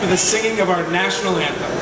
for the singing of our national anthem.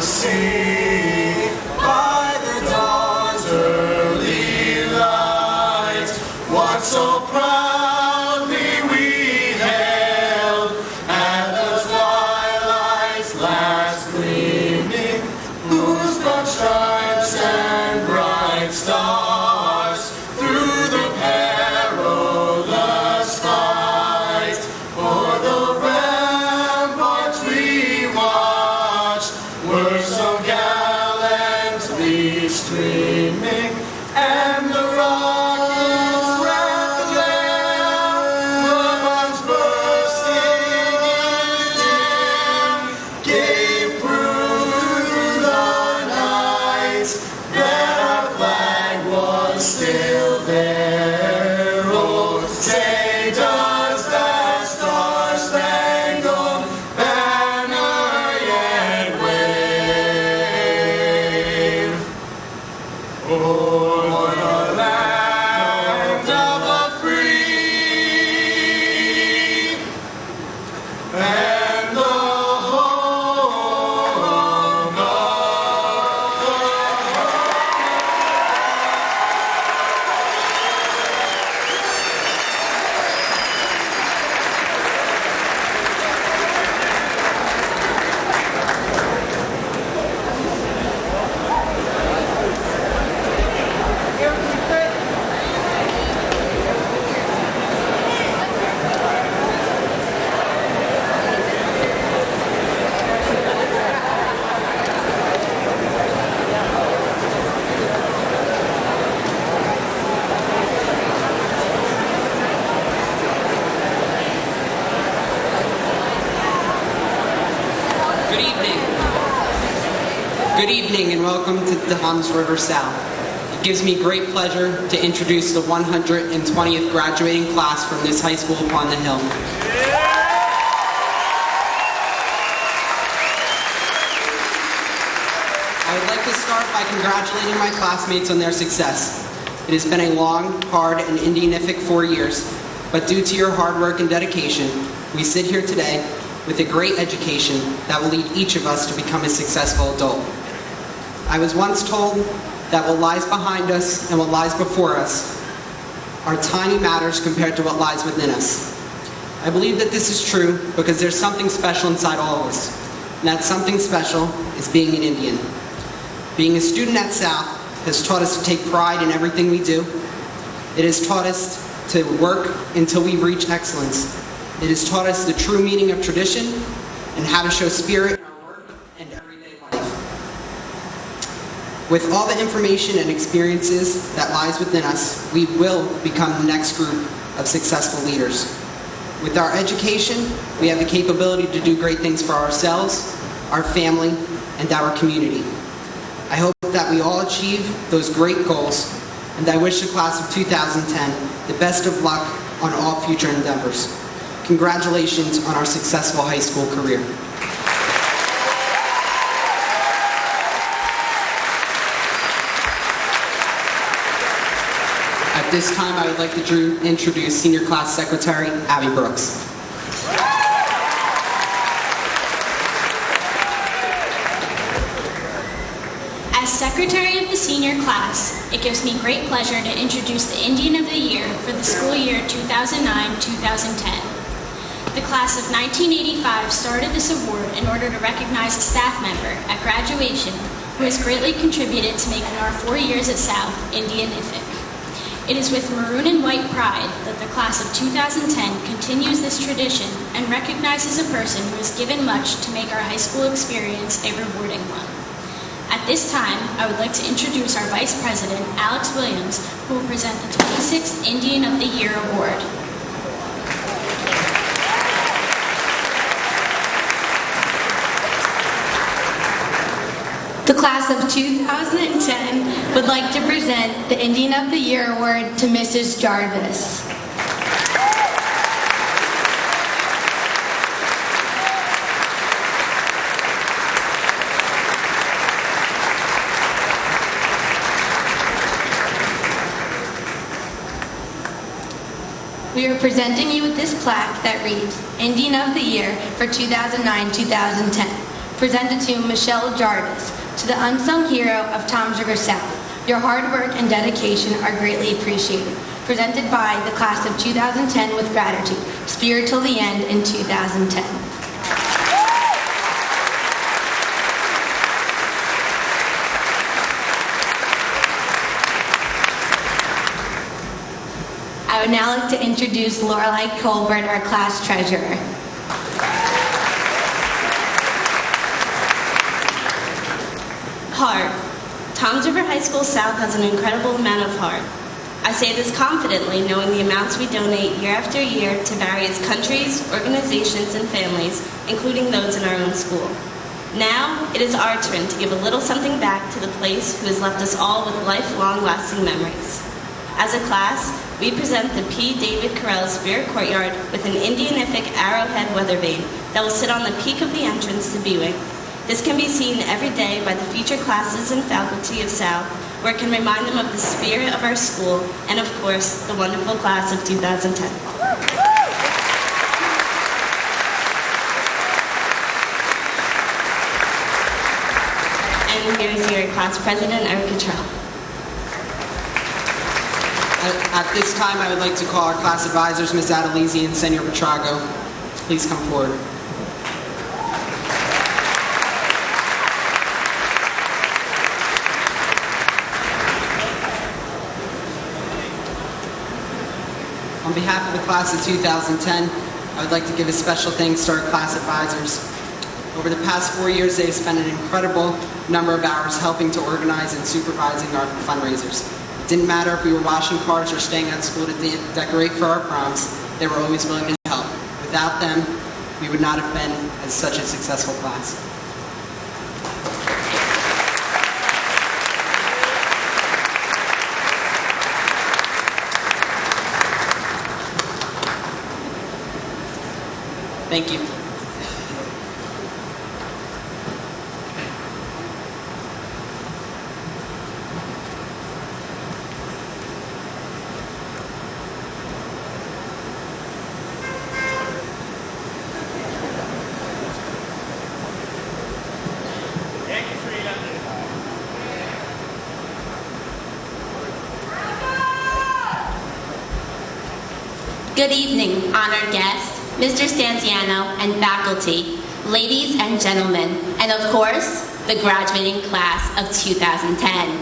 See by the dawn's early light what so proudly we hailed at the twilight's last gleaming, whose broad stripes and bright stars through the perilous fight for the ramparts we watched were so gallantly streaming, and the rockets' red glare, the bombs bursting in, gave proof through the night that our flag was still there. Oh, say does that star-spangled banner yet wave o'er the land of the free and the home of Good evening and welcome to the Toms River South. It gives me great pleasure to introduce the 120th graduating class from this high school upon the hill. I would like to start by congratulating my classmates on their success. It has been a long, hard, and Indianific 4 years, but due to your hard work and dedication, we sit here today with a great education that will lead each of us to become a successful adult. I was once told that what lies behind us and what lies before us are tiny matters compared to what lies within us. I believe that this is true because there's something special inside all of us, and that something special is being an Indian. Being a student at South has taught us to take pride in everything we do. It has taught us to work until we reach excellence. It has taught us the true meaning of tradition and how to show spirit in our work and everyday life. With all the information and experiences that lies within us, we will become the next group of successful leaders. With our education, we have the capability to do great things for ourselves, our family, and our community. I hope that we all achieve those great goals, and I wish the class of 2010 the best of luck on all future endeavors. Congratulations on our successful high school career. At this time, I would like to introduce Senior Class Secretary Abby Brooks. As Secretary of the Senior Class, it gives me great pleasure to introduce the Indian of the Year for the school year 2009-2010. The class of 1985 started this award in order to recognize a staff member at graduation who has greatly contributed to making our 4 years at South Indianific. It is with maroon and white pride that the class of 2010 continues this tradition and recognizes a person who has given much to make our high school experience a rewarding one. At this time, I would like to introduce our Vice President, Alex Williams, who will present the 26th Indian of the Year Award. The class of 2010 would like to present the Indian of the Year Award to Mrs. Jarvis. we are presenting you with this plaque that reads, Indian of the Year for 2009-2010, presented to Michelle Jarvis, to the unsung hero of Toms River South. Your hard work and dedication are greatly appreciated. Presented by the class of 2010 with gratitude. Spirit till the end in 2010. I would now like to introduce Lorelei Colbert, our class treasurer. Heart. Toms River High School South has an incredible amount of heart. I say this confidently, knowing the amounts we donate year after year to various countries, organizations, and families, including those in our own school. Now, it is our turn to give a little something back to the place who has left us all with lifelong lasting memories. As a class, we present the P. David Carell Spirit Courtyard with an Indianific arrowhead weather vane that will sit on the peak of the entrance to B-Wing. This can be seen every day by the featured classes and faculty of South, where it can remind them of the spirit of our school and, of course, the wonderful class of 2010. And here is your class president, Erica Trell. At this time, I would like to call our class advisors, Ms. Adelizi and Senor Petrago. Please come forward. On behalf of the class of 2010, I would like to give a special thanks to our class advisors. Over the past 4 years, they have spent an incredible number of hours helping to organize and supervising our fundraisers. It didn't matter if we were washing cars or staying at school to decorate for our proms, they were always willing to help. Without them, we would not have been as such a successful class. Thank you. Good evening, honored guests, Mr. Stanziano and faculty, ladies and gentlemen, and of course, the graduating class of 2010.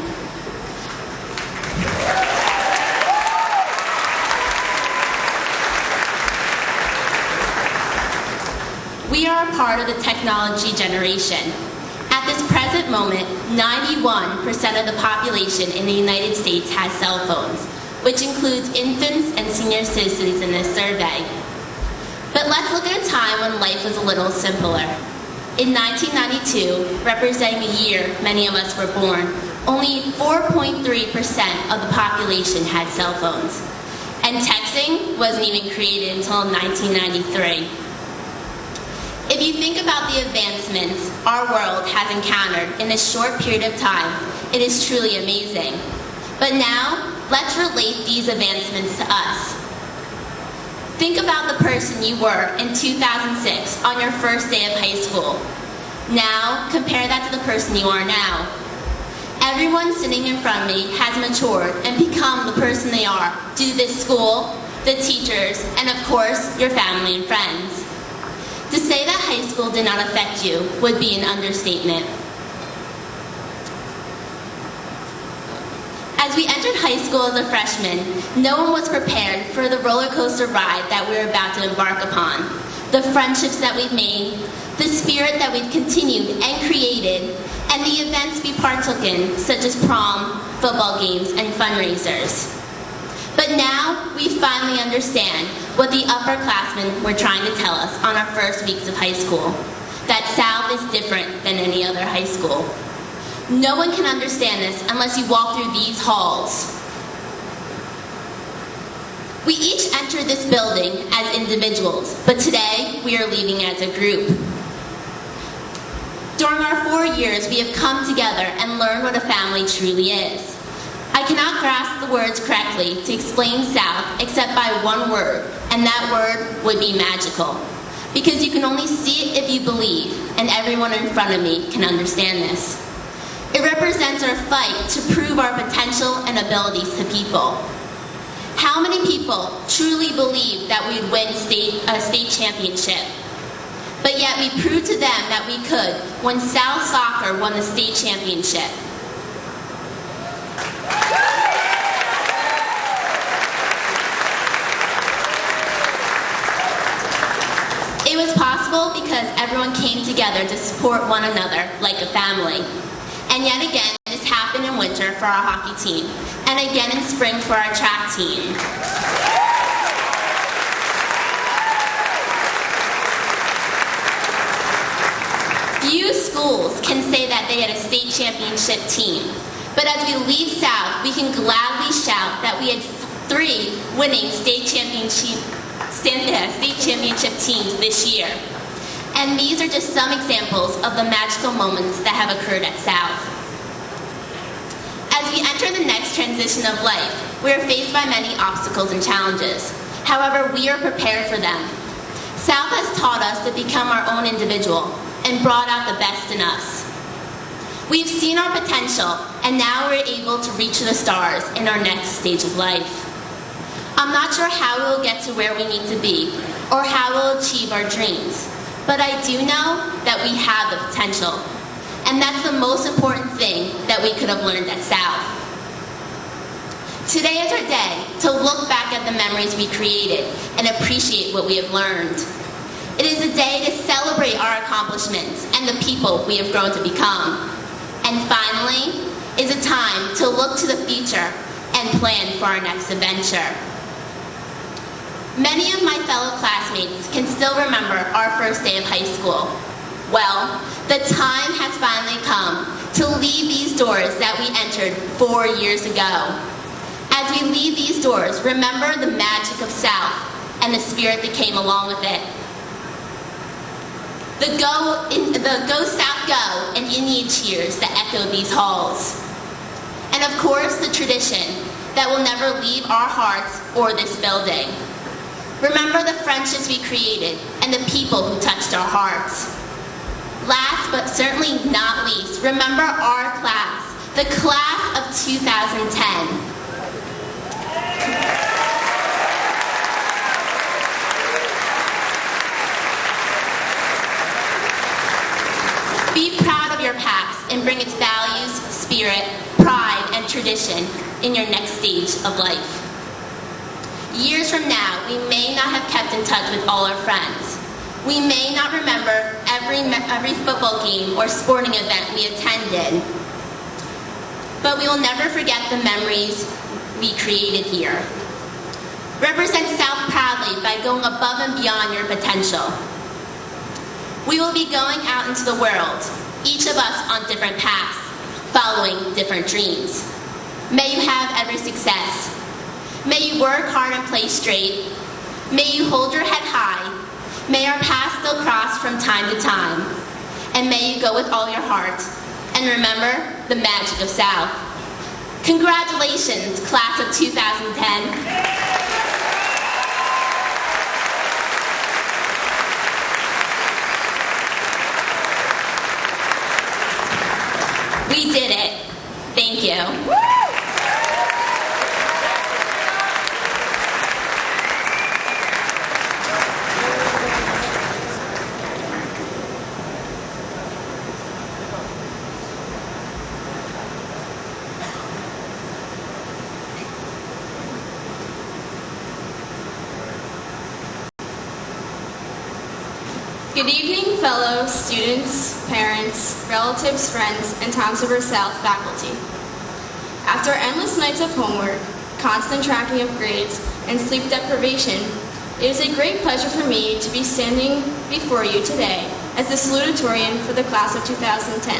We are a part of the technology generation. At this present moment, 91% of the population in the United States has cell phones, which includes infants and senior citizens in this survey. But let's look at a time when life was a little simpler. In 1992, representing the year many of us were born, only 4.3% of the population had cell phones. And texting wasn't even created until 1993. If you think about the advancements our world has encountered in this short period of time, it is truly amazing. But now, let's relate these advancements to us. Think about the person you were in 2006 on your first day of high school. Now, compare that to the person you are now. Everyone sitting in front of me has matured and become the person they are due to this school, the teachers, and of course, your family and friends. To say that high school did not affect you would be an understatement. As we entered high school as a freshman, no one was prepared for the roller coaster ride that we were about to embark upon. The friendships that we've made, the spirit that we've continued and created, and the events we partook in, such as prom, football games, and fundraisers. But now, we finally understand what the upperclassmen were trying to tell us on our first weeks of high school, that South is different than any other high school. No one can understand this unless you walk through these halls. We each entered this building as individuals, but today we are leaving as a group. During our 4 years, we have come together and learned what a family truly is. I cannot grasp the words correctly to explain South except by one word, and that word would be magical. Because you can only see it if you believe, and everyone in front of me can understand this. It represents our fight to prove our potential and abilities to people. How many people truly believe that we'd win a state championship? But yet we proved to them that we could when South Soccer won the state championship. It was possible because everyone came together to support one another like a family. And yet again, this happened in winter for our hockey team, and again in spring for our track team. Few schools can say that they had a state championship team, but as we leave South, we can gladly shout that we had 3 winning state championship teams this year. And these are just some examples of the magical moments that have occurred at South. As we enter the next transition of life, we are faced by many obstacles and challenges. However, we are prepared for them. South has taught us to become our own individual and brought out the best in us. We've seen our potential, and now we're able to reach the stars in our next stage of life. I'm not sure how we'll get to where we need to be or how we'll achieve our dreams, but I do know that we have the potential, and that's the most important thing that we could have learned at South. Today is our day to look back at the memories we created and appreciate what we have learned. It is a day to celebrate our accomplishments and the people we have grown to become. And finally, is a time to look to the future and plan for our next adventure. Many of my fellow classmates can still remember our first day of high school. Well, the time has finally come to leave these doors that we entered 4 years ago. As we leave these doors, remember the magic of South and the spirit that came along with it. The Go South Go and Indian cheers that echoed these halls. And of course, the tradition that will never leave our hearts or this building. Remember the friendships we created and the people who touched our hearts. Last but certainly not least, remember our class, the class of 2010. Be proud of your past and bring its values, spirit, pride, and tradition in your next stage of life. Years from now, we may not have kept in touch with all our friends. We may not remember every football game or sporting event we attended, but we will never forget the memories we created here. Represent South proudly by going above and beyond your potential. We will be going out into the world, each of us on different paths, following different dreams. May you have every success. May you work hard and play straight. May you hold your head high. May our paths still cross from time to time. And may you go with all your heart. And remember the magic of South. Congratulations, class of 2010. We did it. Thank you. Good evening, fellow students, parents, relatives, friends, and Toms River South faculty. After endless nights of homework, constant tracking of grades, and sleep deprivation, it is a great pleasure for me to be standing before you today as the salutatorian for the class of 2010.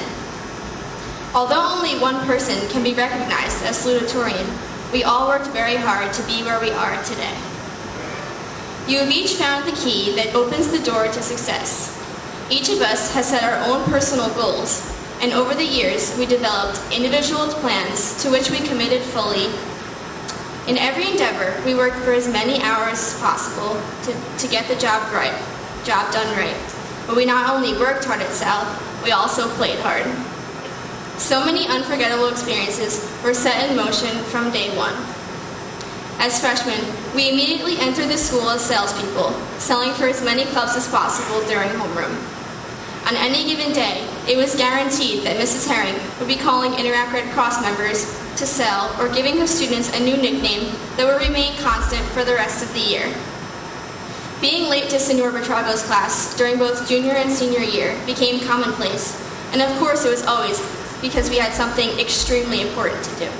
Although only one person can be recognized as salutatorian, we all worked very hard to be where we are today. You have each found the key that opens the door to success. Each of us has set our own personal goals, and over the years, we developed individual plans to which we committed fully. In every endeavor, we worked for as many hours as possible to get the job done right. But we not only worked hard at South, we also played hard. So many unforgettable experiences were set in motion from day one. As freshmen, we immediately entered the school as salespeople, selling for as many clubs as possible during homeroom. On any given day, it was guaranteed that Mrs. Herring would be calling Interact Red Cross members to sell or giving her students a new nickname that would remain constant for the rest of the year. Being late to Senor Betrago's class during both junior and senior year became commonplace, and of course it was always because we had something extremely important to do.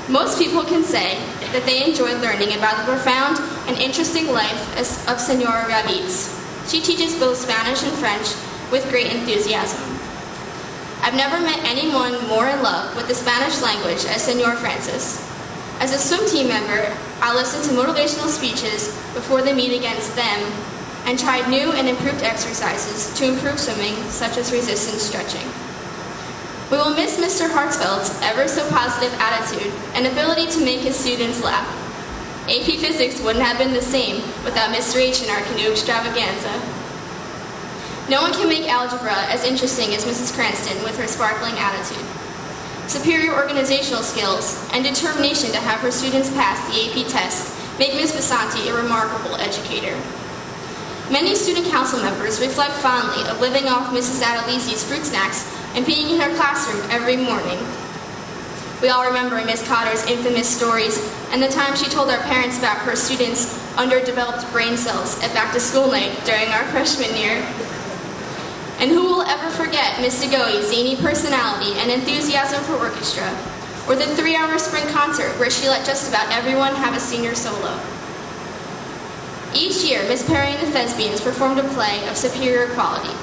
Most people can say that they enjoyed learning about the profound and interesting life of Senora Ravitz. She teaches both Spanish and French with great enthusiasm. I've never met anyone more in love with the Spanish language as Senor Francis. As a swim team member, I listened to motivational speeches before the meet against them and tried new and improved exercises to improve swimming, such as resistance stretching. We will miss Mr. Hartsfeld's ever so positive attitude and ability to make his students laugh. AP Physics wouldn't have been the same without Mr. H in our canoe extravaganza. No one can make algebra as interesting as Mrs. Cranston with her sparkling attitude. Superior organizational skills and determination to have her students pass the AP test make Ms. Basanti a remarkable educator. Many student council members reflect fondly of living off Mrs. Adelizi's fruit snacks and being in her classroom every morning. We all remember Ms. Cotter's infamous stories and the time she told our parents about her students' underdeveloped brain cells at back-to-school night during our freshman year. And who will ever forget Ms. Degoe's zany personality and enthusiasm for orchestra, or the 3-hour spring concert where she let just about everyone have a senior solo. Each year, Ms. Perry and the Thespians performed a play of superior quality.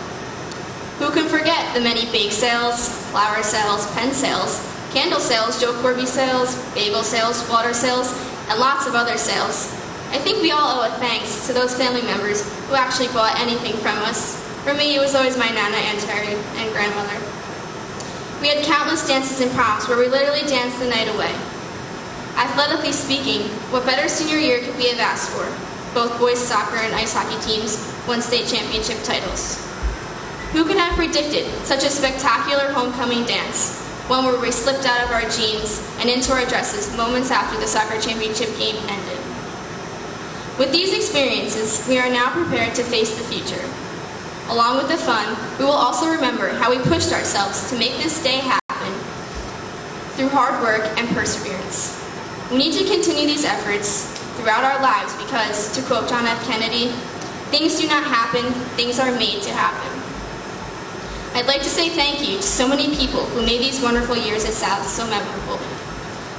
Who can forget the many bake sales, flower sales, pen sales, candle sales, Joe Corby sales, bagel sales, water sales, and lots of other sales. I think we all owe a thanks to those family members who actually bought anything from us. For me, it was always my Nana, Aunt Terry, and grandmother. We had countless dances and proms where we literally danced the night away. Athletically speaking, what better senior year could we have asked for? Both boys soccer and ice hockey teams won state championship titles. Who could have predicted such a spectacular homecoming dance, one where we slipped out of our jeans and into our dresses moments after the soccer championship game ended? With these experiences, we are now prepared to face the future. Along with the fun, we will also remember how we pushed ourselves to make this day happen through hard work and perseverance. We need to continue these efforts throughout our lives because, to quote John F. Kennedy, things do not happen, things are made to happen. I'd like to say thank you to so many people who made these wonderful years at South so memorable.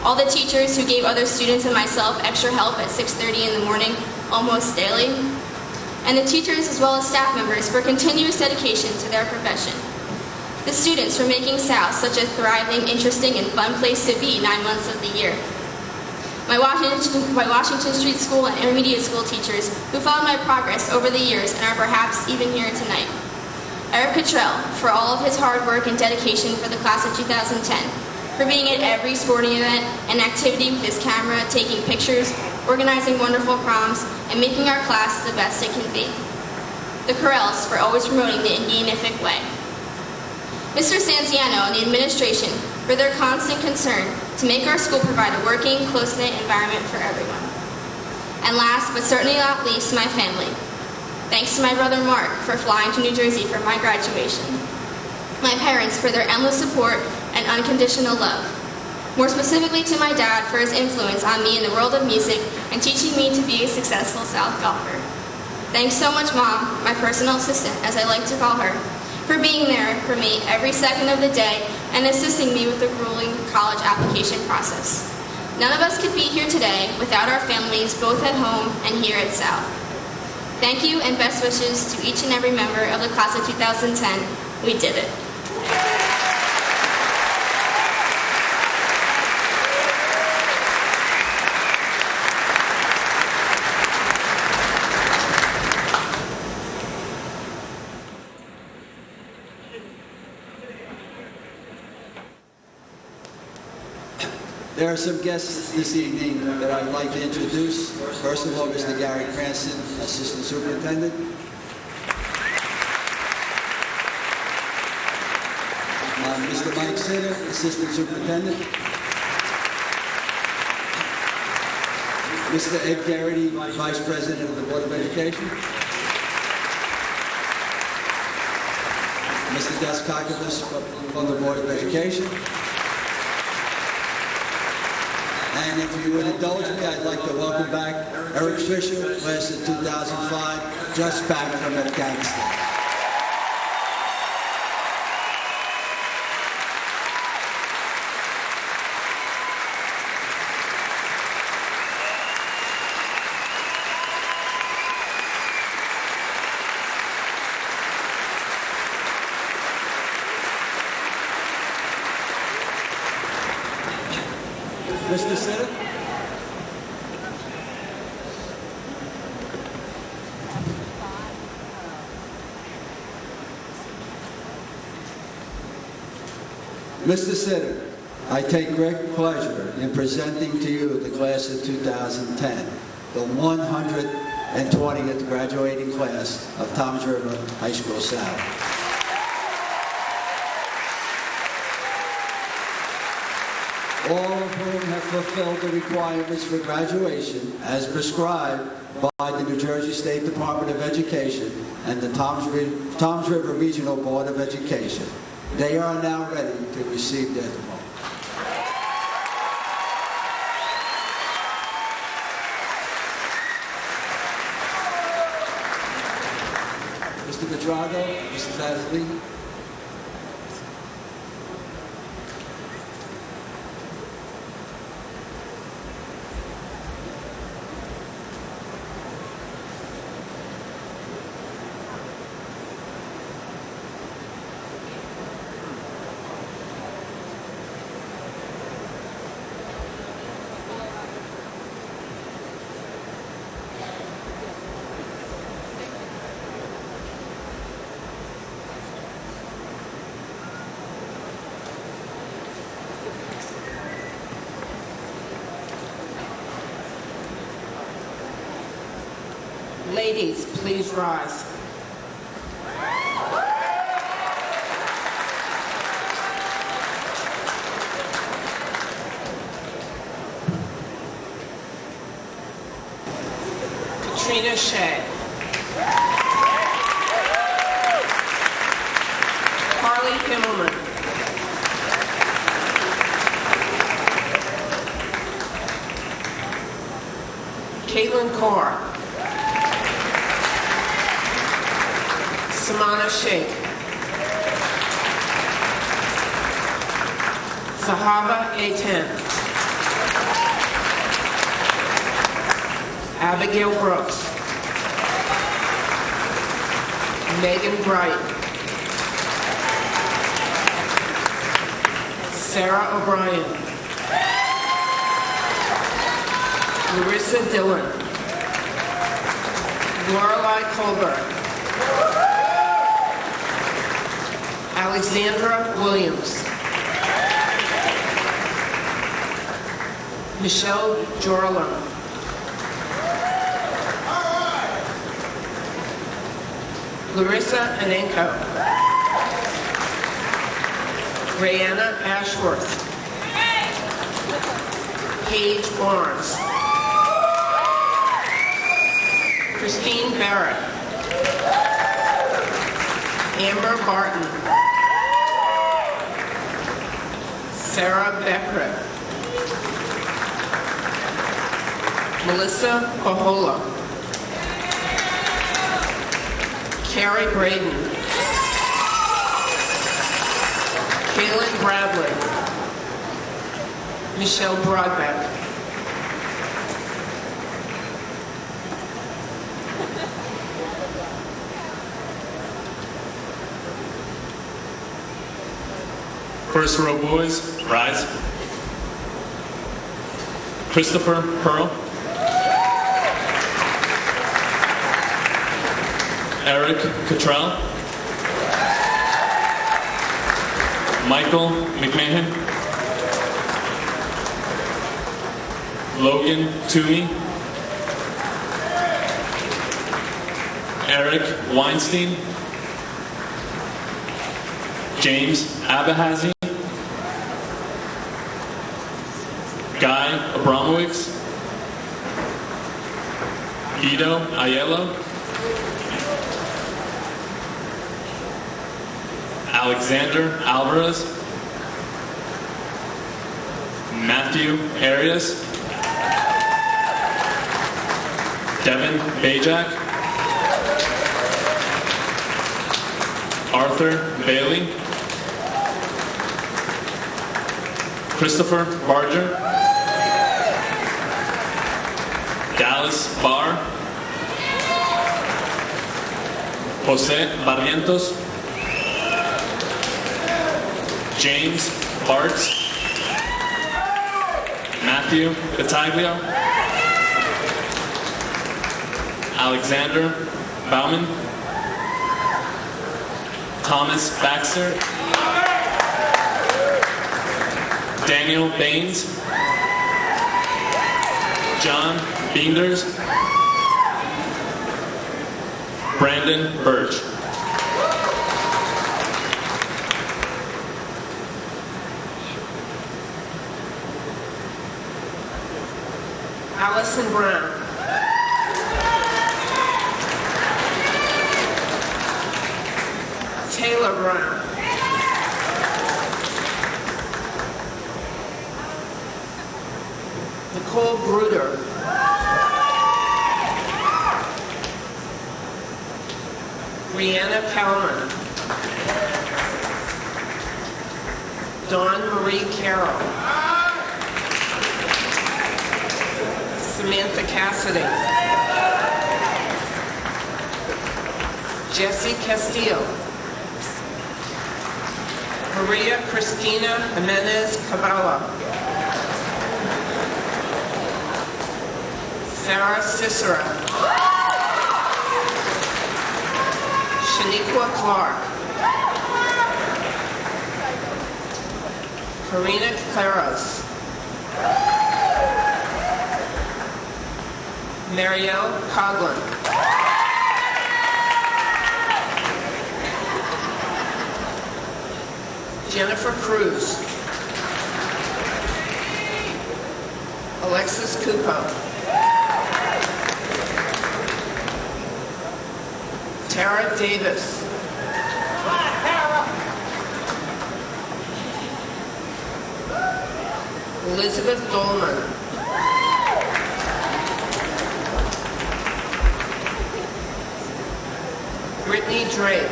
All the teachers who gave other students and myself extra help at 6:30 in the morning, almost daily. And the teachers as well as staff members for continuous dedication to their profession. The students for making South such a thriving, interesting, and fun place to be 9 months of the year. My Washington Street School and intermediate school teachers who followed my progress over the years and are perhaps even here tonight. Eric Cottrell for all of his hard work and dedication for the class of 2010, for being at every sporting event and activity with his camera, taking pictures, organizing wonderful proms, and making our class the best it can be. The Corrells for always promoting the Indianific way. Mr. Sanziano and the administration for their constant concern to make our school provide a working, close-knit environment for everyone. And last, but certainly not least, my family. Thanks to my brother Mark for flying to New Jersey for my graduation. My parents for their endless support and unconditional love. More specifically to my dad for his influence on me in the world of music and teaching me to be a successful South golfer. Thanks so much, Mom, my personal assistant, as I like to call her, for being there for me every second of the day and assisting me with the grueling college application process. None of us could be here today without our families both at home and here at South. Thank you and best wishes to each and every member of the class of 2010. We did it. There are some guests this evening that I'd like to introduce. First of all, Mr. Gary Cranston, Assistant Superintendent. Mr. Mike Sitter, Assistant Superintendent. Mr. Ed Garrity, Vice President of the Board of Education. Mr. Des Kakavas from the Board of Education. And if you would indulge me, I'd like to welcome back Eric Fisher, class of 2005, just back from Afghanistan. Mr. Sitter? Mr. Sitter, I take great pleasure in presenting to you the class of 2010, the 120th graduating class of Toms River High School South. All of whom have fulfilled the requirements for graduation as prescribed by the New Jersey State Department of Education and the Toms River Regional Board of Education. They are now ready to receive their diploma. Mr. Pedrago, Mr. Fazley. Ladies, please rise. Katrina Shea. Carly Himmelman. Caitlin Kaur. Samana Sheikh. Sahaba Aten. Abigail Brooks. Megan Bright. Sarah O'Brien. Larissa Dillon. Lorelei Colbert. Alexandra Williams. Michelle Jorlin. Larissa Anenko. Rayanna Ashworth. Paige Barnes. Christine Barrett. Amber Barton. Sarah Beckert. Melissa Pahola. Carrie Braden. Kaylin Bradley. Michelle Broadbeck. First row boys, rise. Christopher Pearl. Eric Cottrell. Michael McMahon. Logan Toomey, Eric Weinstein, James Abahazi, Guy Abramowitz, Guido Aiello, Alexander Alvarez, Matthew Arias, Devin Bajak, Arthur Bailey, Christopher Barger, Dallas Barr, Jose Barrientos, James Bartz, Matthew Battaglio, Alexander Bauman, Thomas Baxter, Daniel Baines, John Beenders, Brandon Birch. Allison Brown. Taylor Brown. Nicole Bruder. Rihanna Pellman. Dawn Marie Carroll. Samantha Cassidy. Jessie Castillo. Maria Cristina Jimenez Caballa. Sarah Cicera. Shaniqua Clark. Karina Claros. Marielle Coughlin. Jennifer Cruz. Alexis Cupo. Tara Davis. Elizabeth Dolman. Brittany Drake.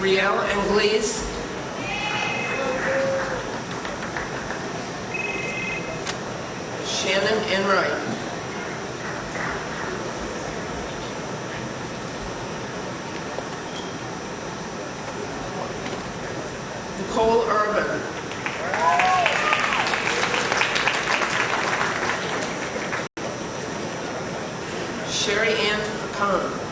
Riel Anglese. Shannon Enright. Nicole Urban. Sherry Ann Pecan.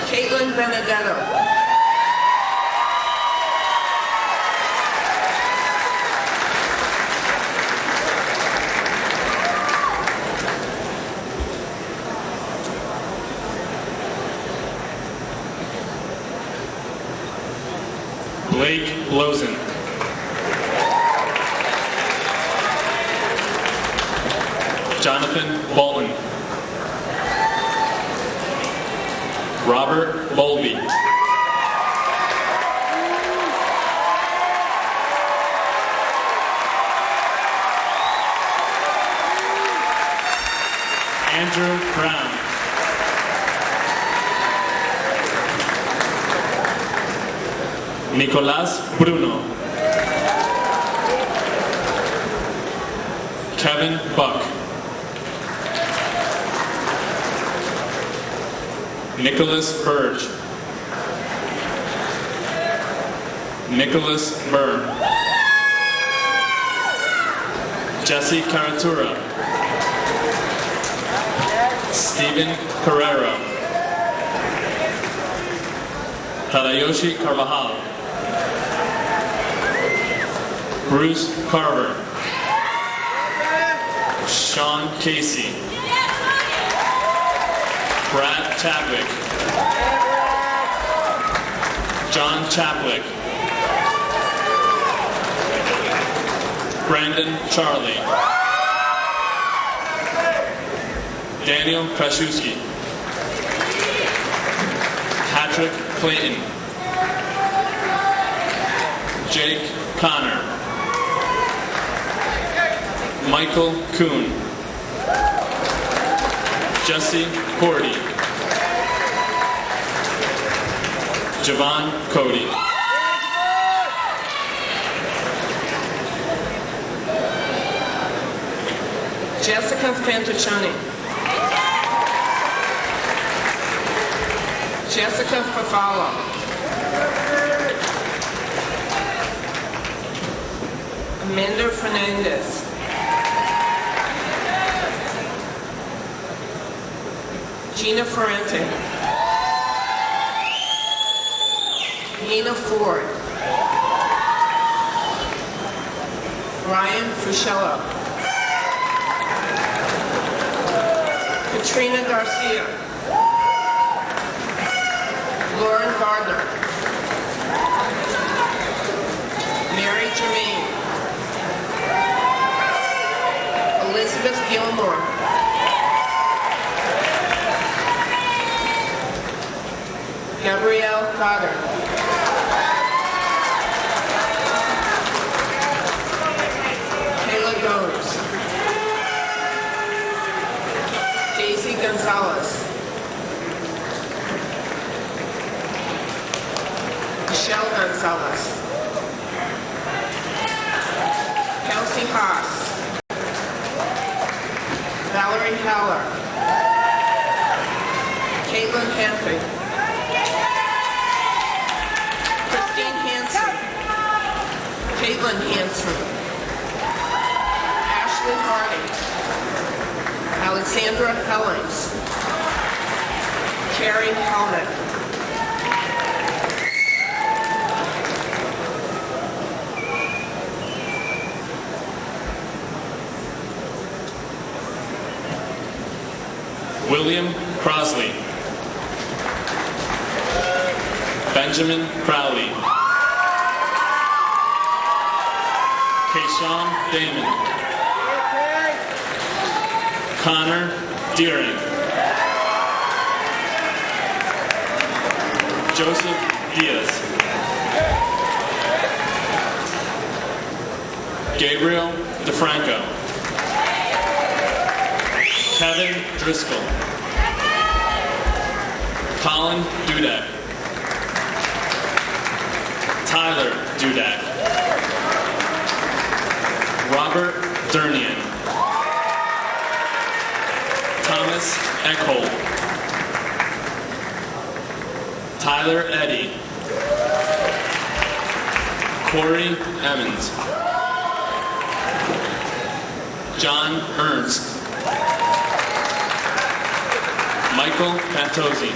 Caitlin Benedetto. Blake Lozen. Jonathan Bolton. Robert Bowlby. Andrew Brown. Nicolas Bruno. Kevin Buck. Nicholas Burge. Nicholas Byrne. Jesse Caratura. Stephen Carrero. Tadayoshi Carvajal. Bruce Carver. Sean Casey. Brad Chadwick. John Chapwick. Brandon Charlie. Daniel Kraszewski. Patrick Clayton. Jake Connor. Michael Kuhn. Jesse Cordy. Javon Cody. Jessica Fantaccioni. Jessica Fafalo. Amanda Fernandez. Gina Ferrante. Nina Ford. Ryan Fuscello. Katrina Garcia. Lauren Gardner. Mary Germain. Elizabeth Gilmore. Gabrielle Goddard. Kayla Gomes. Daisy Gonzalez. Michelle Gonzalez. Kelsey Haas. Valerie Haller. Caitlin Hanford. Christine Hansen. Caitlin Hansen. Ashley Harding. Alexandra Hellings. Carrie Helmick. William Crosley. Benjamin Crowley. Kayshawn Damon. Connor Deering. Joseph Diaz. Gabriel DeFranco. Kevin Driscoll. Colin Dudak. Tyler Dudak. Robert Durnian. Thomas Eckholt. Tyler Eddy. Corey Emmons. John Ernst. Michael Pantozzi.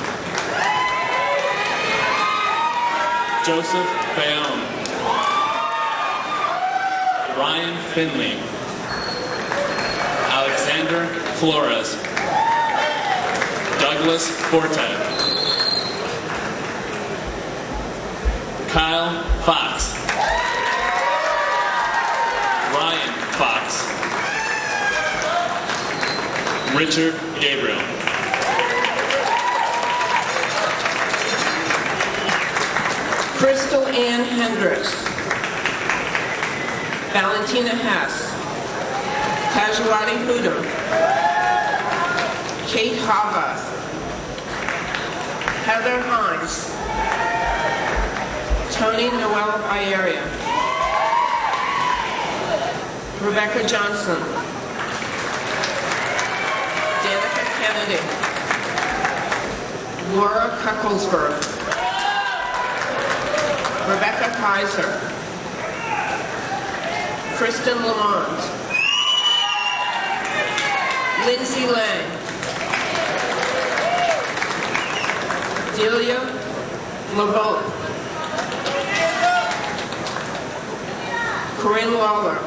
Joseph Bayonne. Ryan Finley. Alexander Flores. Douglas Forte. Kyle Fox. Ryan Fox. Richard Gabriel. Crystal Ann Hendricks. Valentina Hess. Tajwani Huda. Kate Hava. Heather Hines. Tony Noel Ieria. Rebecca Johnson. Danica Kennedy. Laura Kuckelsberg. Rebecca Kaiser. Kristen Lamont. Lindsay Lang. Delia LeBeau. Corinne Lawler.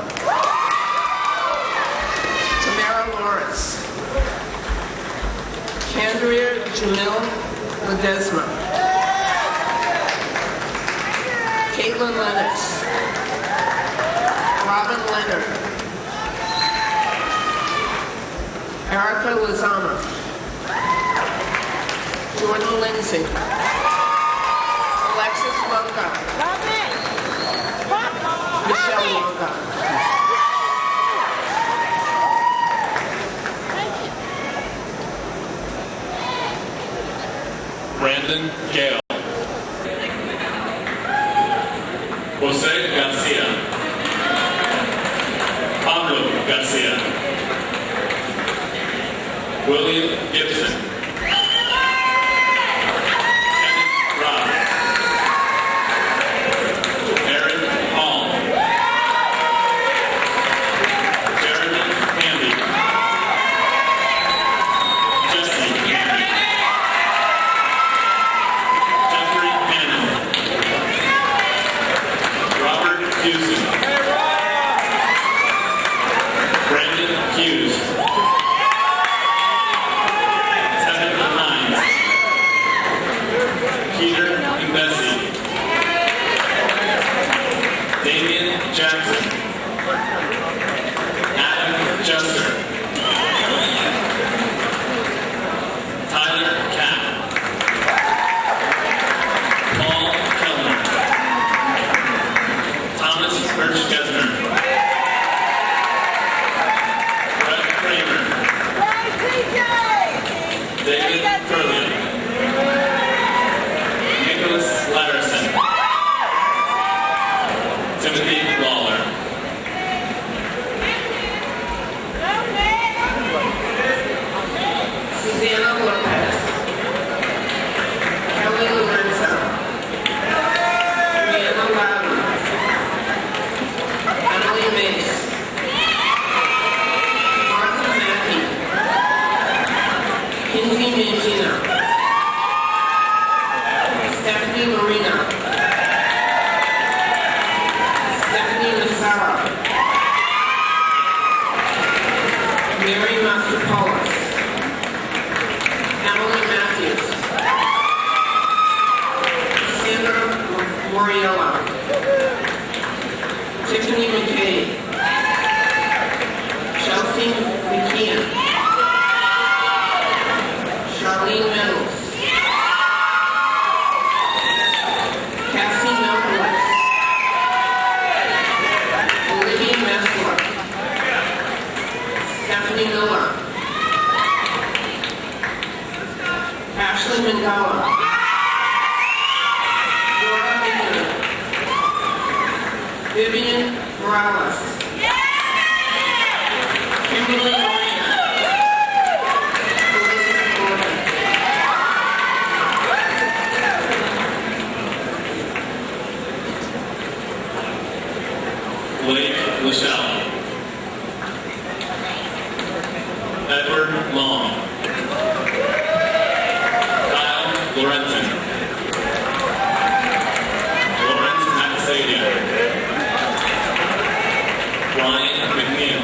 Tamara Lawrence. Candria Jamil Ledesma. Caitlin Lennox. Robin Leonard. Erica Lozama. Jordan Lindsay. Alexis Lunga. Michelle Lunga. Brandon Gale. Jose Garcia. Pablo Garcia. William Gibson. Kenneth Robb. Aaron Hall. Jeremy Handy. Jesse Handy. Jeffrey Hannon. Robert Houston. Brandon Hughes. Tevin Hines. Peter and Bessie. Damian Jackson. Adam Jester. Tyler Capp. Paul Kellner. Thomas Birch-Gesner. Brett Kramer. David Curley. Nicholas Latterson. Timothy Lawler. Susanna Lopez. Kelly Lorenzo. Brianna Loudon. Emily Mace. Martha Mackey. Kinsey Mangina. Stephanie Marina. Stephanie Massaro. Mary Masterpolis. Emily Matthews. Sandra Moriello. Tiffany McKay. Chelsea McKeon. Charlene Meadows. Cassie Melkowitz. Olivia Messler. Stephanie Miller. Ashley Mandela. Dora Hickman. Vivian Morales. Kimberly Morena. Elizabeth Gordon. Blake Lachelle. Edward Long. Kyle Lorenzen. Lawrence Maxadia. Ryan McNeil.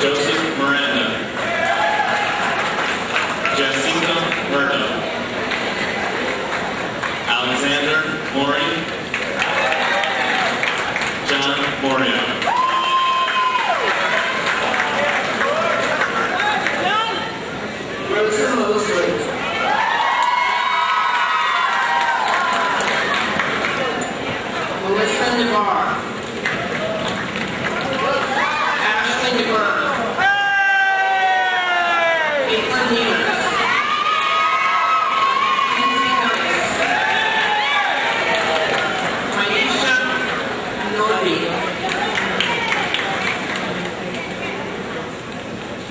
Joseph Miranda. Jacinta Murdo. Alexander Mori. John Morio. Rosa Mosley. Melissa Navarre. Ashley Navarre. Caitlin Nealers. Lindsay Nice. Tanisha Norby.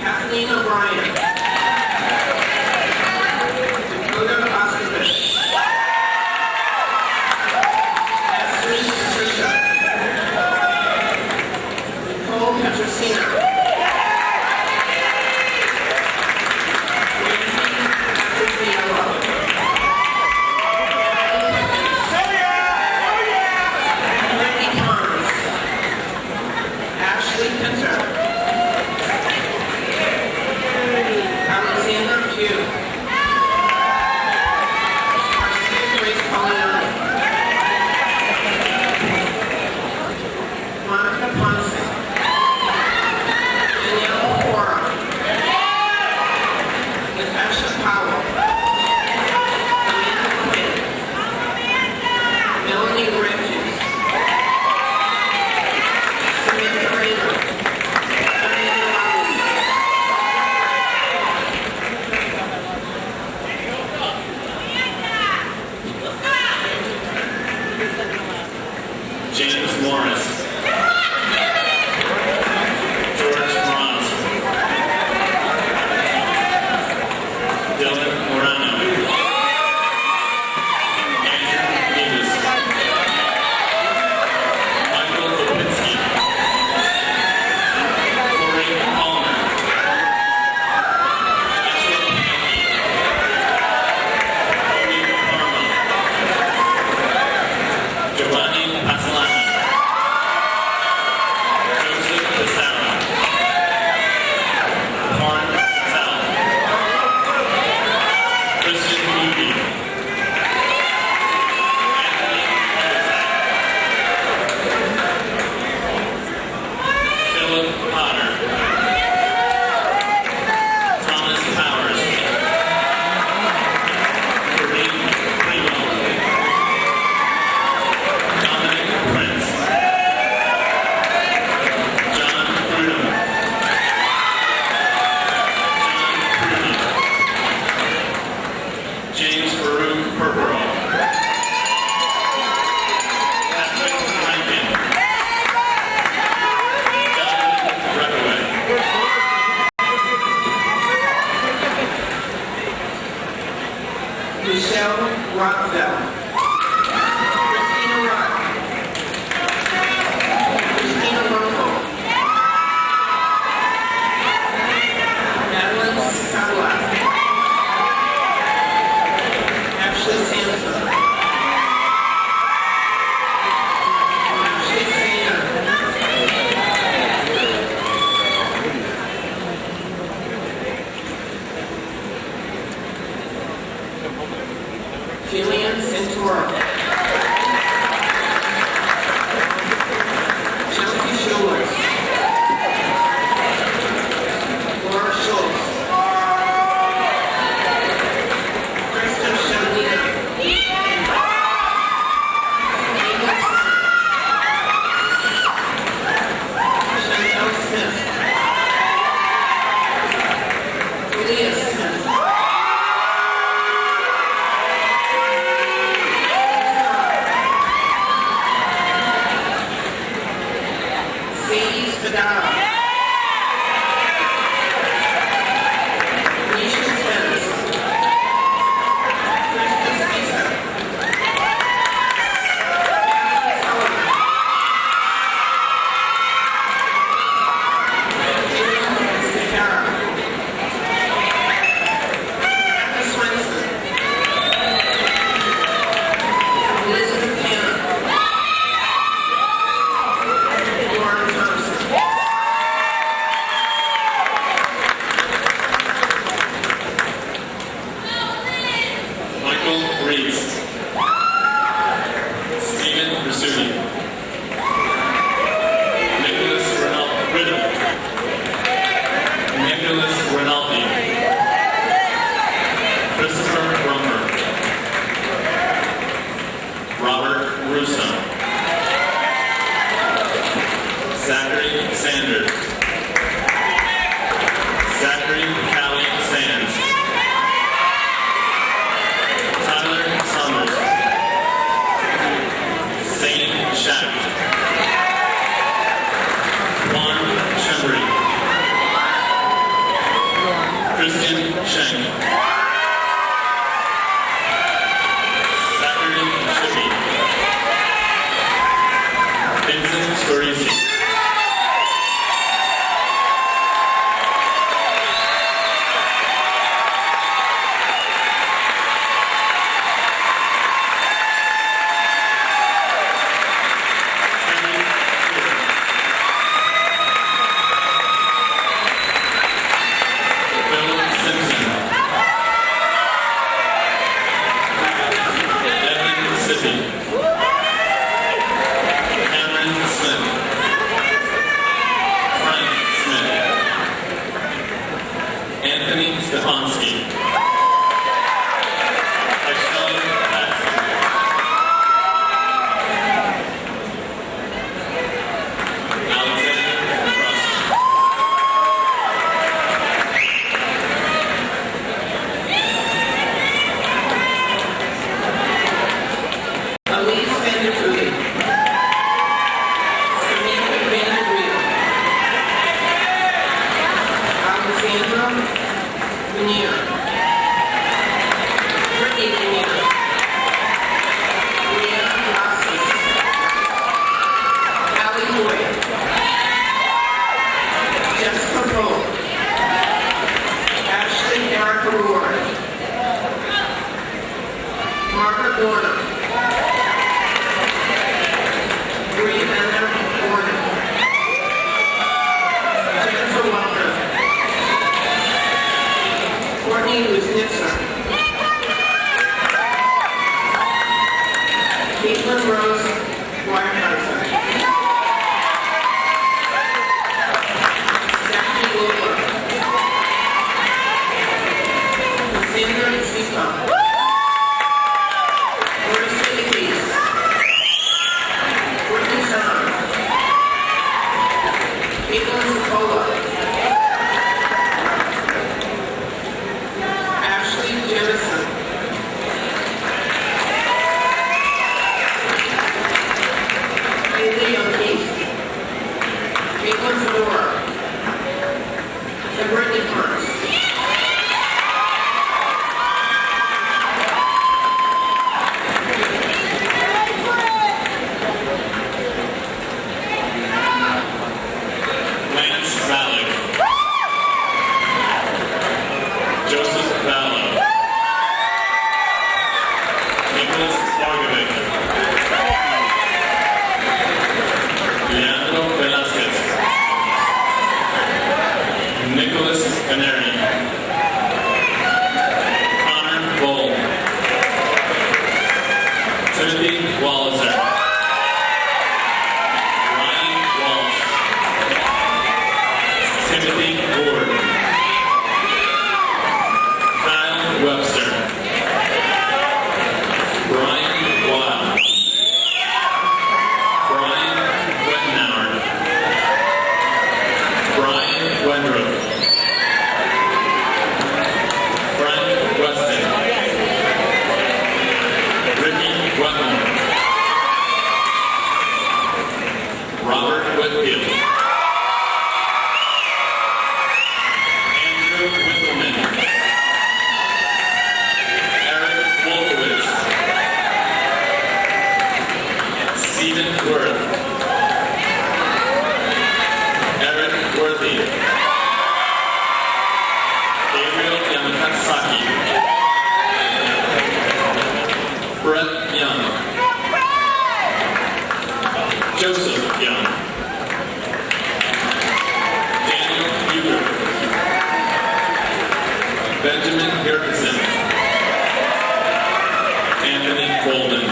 Kathleen O'Brien. Dakota Oskovich. Esther Trisha. Nicole Petrosino. Nancy Patriziello. Wendy Carnes. Ashley Pinter. Alexander Pugh. Marcia Grace Poliani. Monica Ponce. Danielle Cora. Natasha Powell. Amanda Quinn. Melanie Bridges. Samantha Rayner. Diana Rouse. James Morris. George Ross. Dylan Morano. Andrew Davis. Michael Lipinski. Corey Palmer. Joshua Pankey. Cody Parma. Giovanni Pasolani. Joseph Pissarro. Lauren Patel. Christian Moody. Anthony Kovac. Philip Potter. Thomas Powers. Kareem Primo. Dominic Prince. John Prudhomme. James Farouk Purpero. Patrick Rankin. Dominic Reckoway. Michelle Rockville. Christina Rock. Christina Longo. Madeline Sala. Ashley Sampson. Ashley Sanger. Jillian Centura. Chelsea Schultz. Laura Schultz. Krista Shanina. Chantel Smith. Julia Smith. Veneer. Brittany Veneer. Leah Rosses. Allie Boyd. Jessica Roll. Ashley Erica Ward. Margaret Warner. Brianna Warner. Jennifer Walker. Courtney Wisnitzer. Caitlin Rose Weyerhauser. Jackie Wilbur. Sandra Zipa. Marissa Elise. Brittany Zahn. Caitlin Zapola. Ashley Jemison. Haley O'Keefe. Caitlin Fedora. And Brittany Burns. Lance Valek. Joseph Vallow. Nicholas Borgovic. Leandro Velasquez. Nicholas Canary. Connor Bull. Timothy Walliser. Ryan Walsh. Timothy Ward. Kyle Webster. Brian Wild. Brian Wettenauer. Brian Wendroth. Frank Weston. Ricky Wetmore. Robert Whitfield. Andrew Winkelman. Eric Wolkowitz. Stephen Worth. Eric Worthy. Gabriel Yamakatsaki. Brett Young. Joseph Young. Daniel Huber. Benjamin Gerkensen. Anthony Golden.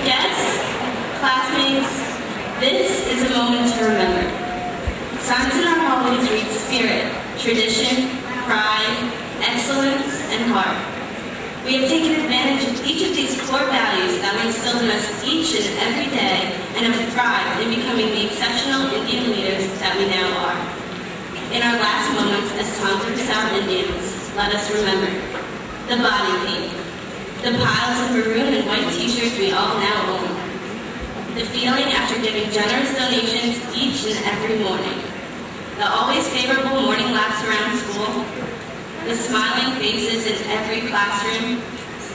Yes, classmates, this is a moment to remember. Signs in our hallways read spirit, tradition, pride, excellence, and heart. We have taken advantage of each of these core values that we instilled in us each and every day and have thrived in becoming the exceptional Indian leaders that we now are. In our last moments as Tom's South Indians, let us remember the body paint, the piles of maroon and white t-shirts we all now own, the feeling after giving generous donations each and every morning, the always favorable morning laps around school, the smiling faces in every classroom,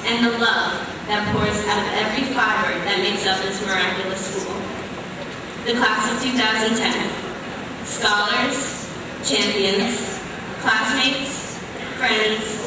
and the love that pours out of every fiber that makes up this miraculous school. The class of 2010, scholars, champions, classmates, friends,